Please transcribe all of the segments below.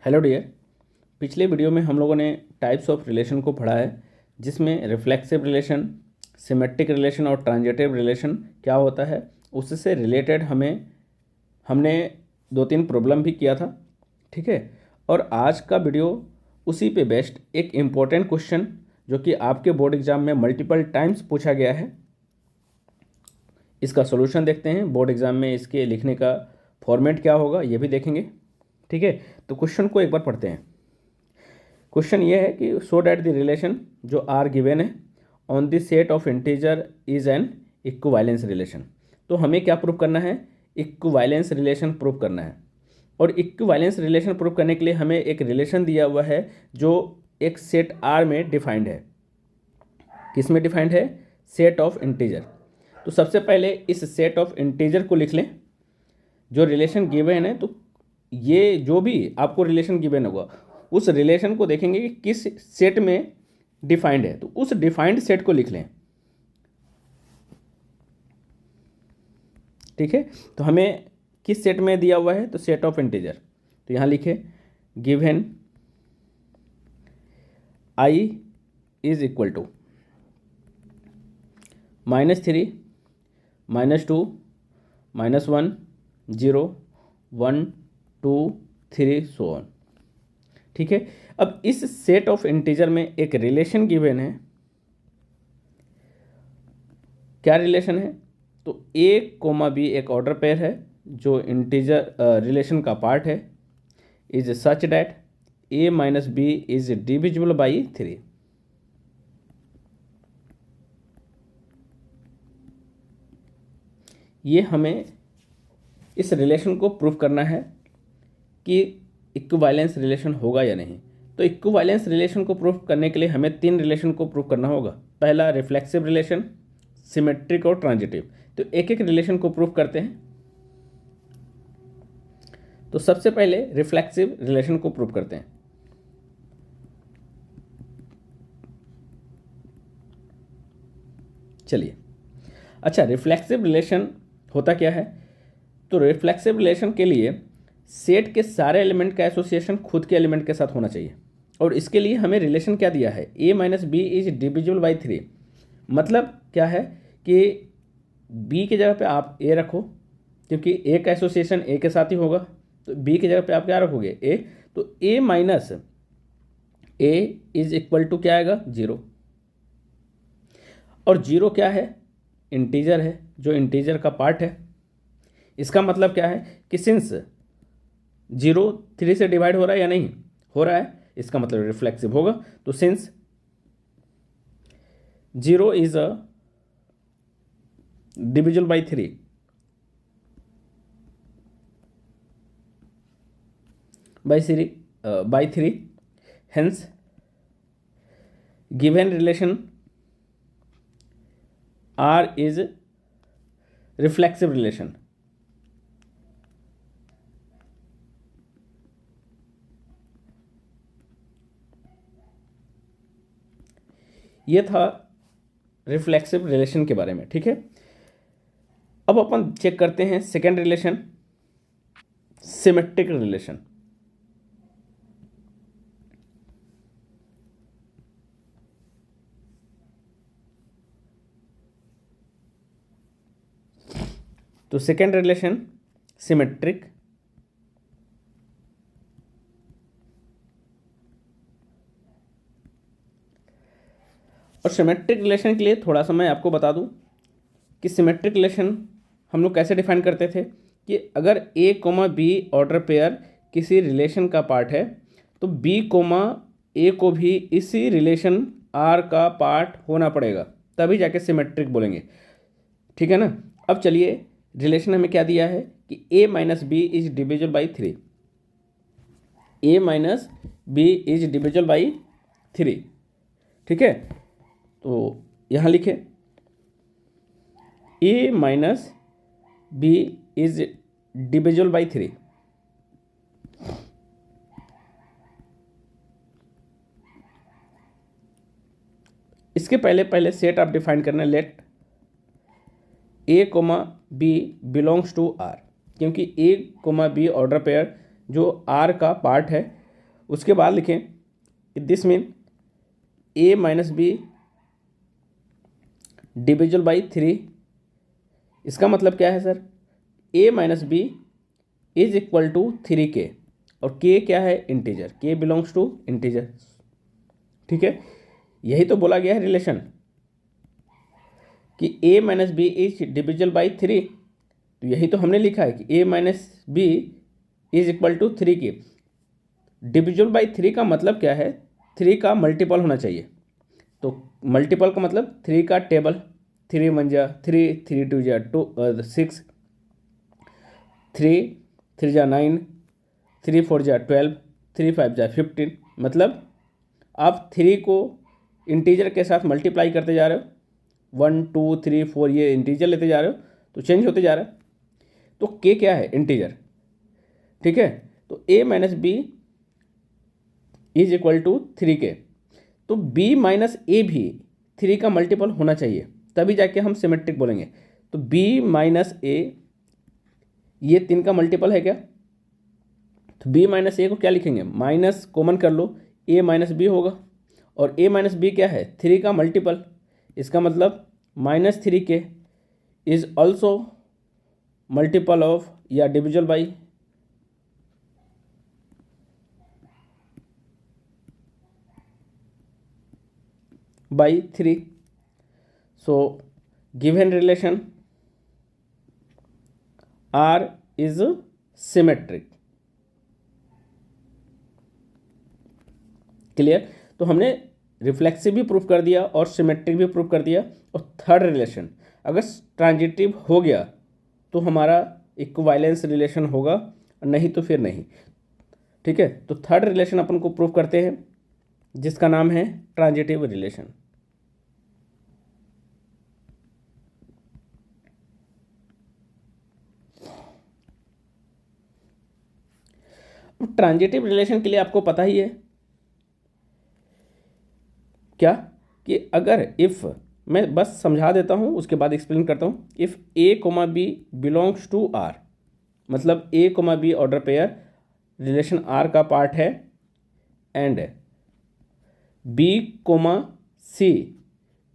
Hello dear. पिछले video में हम लोगों ने टाइप्स ऑफ रिलेशन को पढ़ा है, जिसमें रिफ्लेक्सिव रिलेशन, सिमेट्रिक रिलेशन और ट्रांजिटिव रिलेशन क्या होता है उससे रिलेटेड हमने 2-3 प्रॉब्लम भी किया था। ठीक है। और आज का वीडियो उसी पे बेस्ड एक इम्पोर्टेंट क्वेश्चन जो कि आपके बोर्ड एग्जाम में मल्टीपल टाइम्स पूछा गया है, इसका सॉल्यूशन देखते हैं। बोर्ड एग्जाम में इसके लिखने का फॉर्मेट क्या होगा ये भी देखेंगे। ठीक है, तो क्वेश्चन को एक बार पढ़ते हैं। क्वेश्चन ये है कि शो डैट द रिलेशन जो आर गिवन है on the set of integer is an equivalence relation. तो हमें क्या प्रूव करना है? इक्विवेलेंस रिलेशन प्रूव करना है। और इक्विवेलेंस रिलेशन प्रूव करने के लिए हमें एक रिलेशन दिया हुआ है जो एक सेट आर में डिफाइंड है। किस में डिफाइंड है? Set of integer. तो सबसे पहले इस सेट ऑफ इंटीजर को लिख लें जो रिलेशन गिवन है। तो ये जो भी आपको रिलेशन गिवन होगा उस रिलेशन को देखेंगे कि किस सेट में डिफाइंड है, तो उस डिफाइंड सेट को लिख लें। ठीक है, तो हमें किस सेट में दिया हुआ है? तो सेट ऑफ इंटीजर। तो यहां लिखे given I is equal to -3, -2, -1, 0, 1, 2, 3 so on. ठीक है, अब इस सेट ऑफ इंटीजर में एक रिलेशन गिवन है। क्या रिलेशन है? तो ए कोमा बी एक ऑर्डर पेयर है जो इंटीजर रिलेशन का पार्ट है। Is such that A minus B is divisible by 3। ये हमें इस रिलेशन को प्रूव करना है कि इक्विवेलेंस रिलेशन होगा या नहीं। तो इक्विवेलेंस रिलेशन को प्रूव करने के लिए हमें 3 रिलेशन को प्रूव करना होगा। पहला रिफ्लेक्सिव रिलेशन, सिमेट्रिक और ट्रांजिटिव। तो एक एक रिलेशन को प्रूव करते हैं। तो सबसे पहले रिफ्लेक्सिव रिलेशन को प्रूव करते हैं। चलिए, अच्छा, रिफ्लेक्सिव रिलेशन होता क्या है? तो रिफ्लेक्सिव रिलेशन के लिए सेट के सारे एलिमेंट का एसोसिएशन खुद के एलिमेंट के साथ होना चाहिए। और इसके लिए हमें रिलेशन क्या दिया है? A minus B is divisible by 3। मतलब क्या है कि बी की जगह पे आप ए रखो, क्योंकि ए का एसोसिएशन ए के साथ ही होगा। तो बी की जगह पे आप क्या रखोगे? ए। तो A minus A is equal to क्या आएगा? 0। और 0 क्या है? इंटीजर है, जो इंटीजर का पार्ट है। इसका मतलब क्या है कि सिंस 0 3 से डिवाइड हो रहा है या नहीं हो रहा है, इसका मतलब रिफ्लेक्सिव होगा। तो since 0 is a divisible by 3, by 3, hence given relation R is reflexive relation. ये था रिफ्लेक्सिव रिलेशन के बारे में। ठीक है, अब अपन चेक करते हैं सेकेंड रिलेशन, सिमेट्रिक रिलेशन। तो सेकेंड रिलेशन सिमेट्रिक। और सिमेट्रिक रिलेशन के लिए थोड़ा सा मैं आपको बता दूं कि सिमेट्रिक रिलेशन हम लोग कैसे डिफाइन करते थे कि अगर ए कोमा बी ऑर्डर पेयर किसी रिलेशन का पार्ट है तो बी कोमा ए को भी इसी रिलेशन आर का पार्ट होना पड़ेगा, तभी जाके सिमेट्रिक बोलेंगे। ठीक है ना। अब चलिए, रिलेशन हमें क्या दिया है कि A minus B is divisible by 3। A minus B is divisible by 3। ठीक है, तो यहां लिखे A minus B is divisible by 3। इसके पहले पहले सेट आप डिफाइन करना, let A comma B belongs to R, क्योंकि A comma B order pair जो आर का पार्ट है उसके बाद लिखें कि this mean a minus B divisible by 3। इसका मतलब क्या है sir, a minus B is equal to 3k, और k क्या है, integer, k belongs to integer. ठीक है, यही तो बोला गया है रिलेशन कि a minus B is divisible by 3, तो यही तो हमने लिखा है कि a minus B is equal to 3k। Divisible by 3 का मतलब क्या है, 3 का मल्टीपल होना चाहिए। तो मल्टीपल का मतलब 3 का टेबल, 3 1 जा 3, 3 2 जा 6, 3 3 जा 9, 3 4 जा 12, 3 5 जा 15। मतलब आप 3 को इंटीजर के साथ मल्टीप्लाई करते जा रहे हो, 1 2 3 4 ये इंटीजर लेते जा रहे हो, तो चेंज होते जा रहा है। तो के क्या है, इंटीजर। ठीक है, तो a minus B is equal to 3k। तो b माइनस ए भी 3 का मल्टीपल होना चाहिए, तभी जाके हम सिमेट्रिक बोलेंगे। तो b माइनस ए ये 3 का मल्टीपल है क्या, तो b माइनस ए को क्या लिखेंगे, माइनस कॉमन कर लो, a माइनस बी होगा, और a माइनस बी क्या है, 3 का मल्टीपल। इसका मतलब minus 3k is also multiple of या divisible by 3। So given relation R is symmetric. Clear. तो हमने रिफ्लेक्सिव भी प्रूफ कर दिया और सिमेट्रिक भी प्रूफ कर दिया। और थर्ड रिलेशन अगर ट्रांजिटिव हो गया तो हमारा इक्विवेलेंस रिलेशन होगा, नहीं तो फिर नहीं। ठीक है, तो थर्ड रिलेशन अपन को प्रूफ करते हैं जिसका नाम है ट्रांजिटिव रिलेशन। ट्रांजिटिव रिलेशन के लिए आपको पता ही है क्या, कि अगर इफ, मैं बस समझा देता हूँ उसके बाद एक्सप्लेन करता हूँ। If a comma B belongs to R, मतलब a comma B order pair relation R का पार्ट है, and b comma C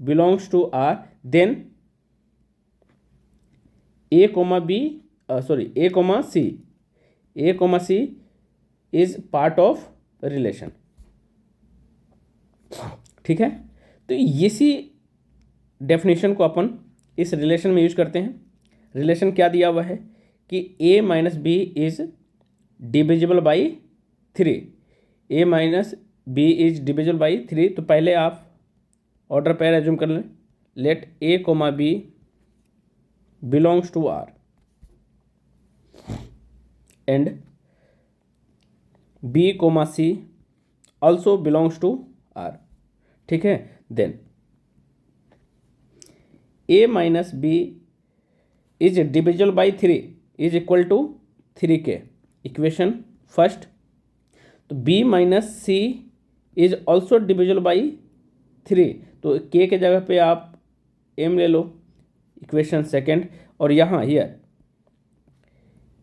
belongs to R, then a comma B a comma C is part of relation. ठीक है, तो इसी definition को अपन इस relation में यूज करते हैं। रिलेशन क्या दिया हुआ है कि a minus B is divisible by 3, a minus B is divisible by 3। तो पहले आप ऑर्डर पेयर एज्यूम कर लें, let a comma B belongs to R and b comma C also belongs to R। ठीक है, then a minus B is divisible by 3 is equal to 3k, equation first. तो b minus C is also divisible by 3, तो k के जगह पे आप m ले लो, equation second. और यहाँ हियर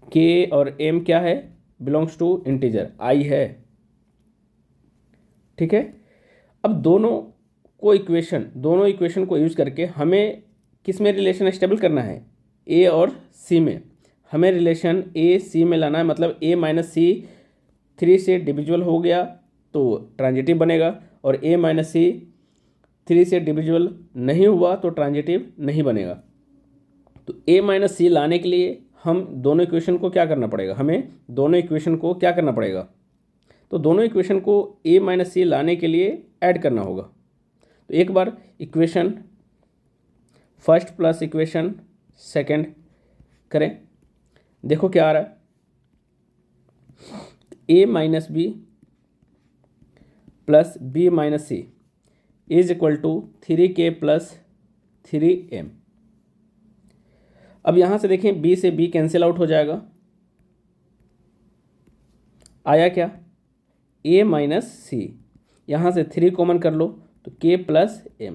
k और m क्या है, बिलोंग्स टू इंटीजर i है। ठीक है, अब दोनों इक्वेशन को यूज करके हमें किस में रिलेशन एस्टेबल करना है, a और c में। हमें रिलेशन a c में लाना है, मतलब a माइनस सी 3 से डिविजिबल हो गया तो ट्रांजिटिव बनेगा, और a माइनस सी 3 से डिविजिबल नहीं हुआ तो ट्रांजिटिव नहीं बनेगा। तो a माइनस सी लाने के लिए हम दोनों इक्वेशन को क्या करना पड़ेगा, तो दोनों इक्वेशन को a माइनस सी लाने के लिए ऐड करना होगा। तो एक बार equation first plus equation second करें, देखो क्या आ रहा है, a minus B plus B minus C is equal to 3k plus 3m। अब यहाँ से देखें b से b कैंसिल आउट हो जाएगा, आया क्या, a माइनस सी, यहाँ से 3 कॉमन कर लो तो k प्लस m,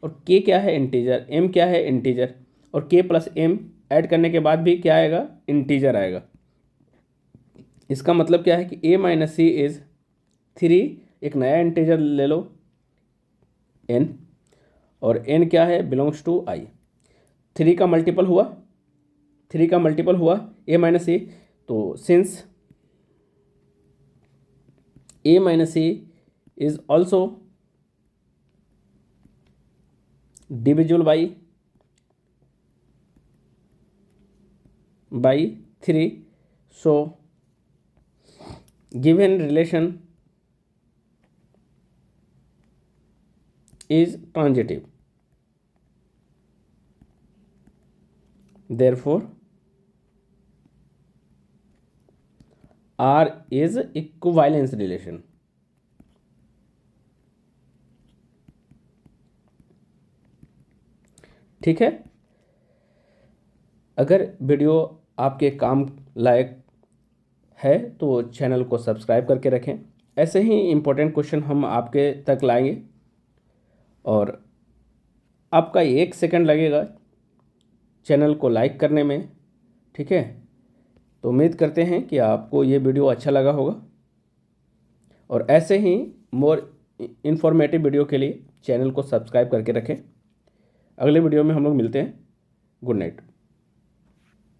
और k क्या है, इंटीजर, m क्या है, इंटीजर, और k प्लस m ऐड करने के बाद भी क्या आएगा, इंटीजर आएगा। इसका मतलब क्या है कि a माइनस सी इज 3 एक नया इंटीजर ले लो n, और n क्या है, बिलोंग्स टू i। 3 का मल्टीपल हुआ, 3 का मल्टीपल हुआ a माइनस ए, तो since a minus A is also divisible by 3, so given relation is transitive, therefore R is equivalence relation। ठीक है, अगर वीडियो आपके काम लायक है तो चैनल को सब्सक्राइब करके रखें। ऐसे ही इम्पोर्टेंट क्वेश्चन हम आपके तक लाएंगे, और आपका 1 सेकंड लगेगा चैनल को लाइक करने में। ठीक है, तो उम्मीद करते हैं कि आपको ये वीडियो अच्छा लगा होगा, और ऐसे ही मोर इन्फॉर्मेटिव वीडियो के लिए चैनल को सब्सक्राइब करके रखें। अगले वीडियो में हम लोग मिलते हैं। Good night.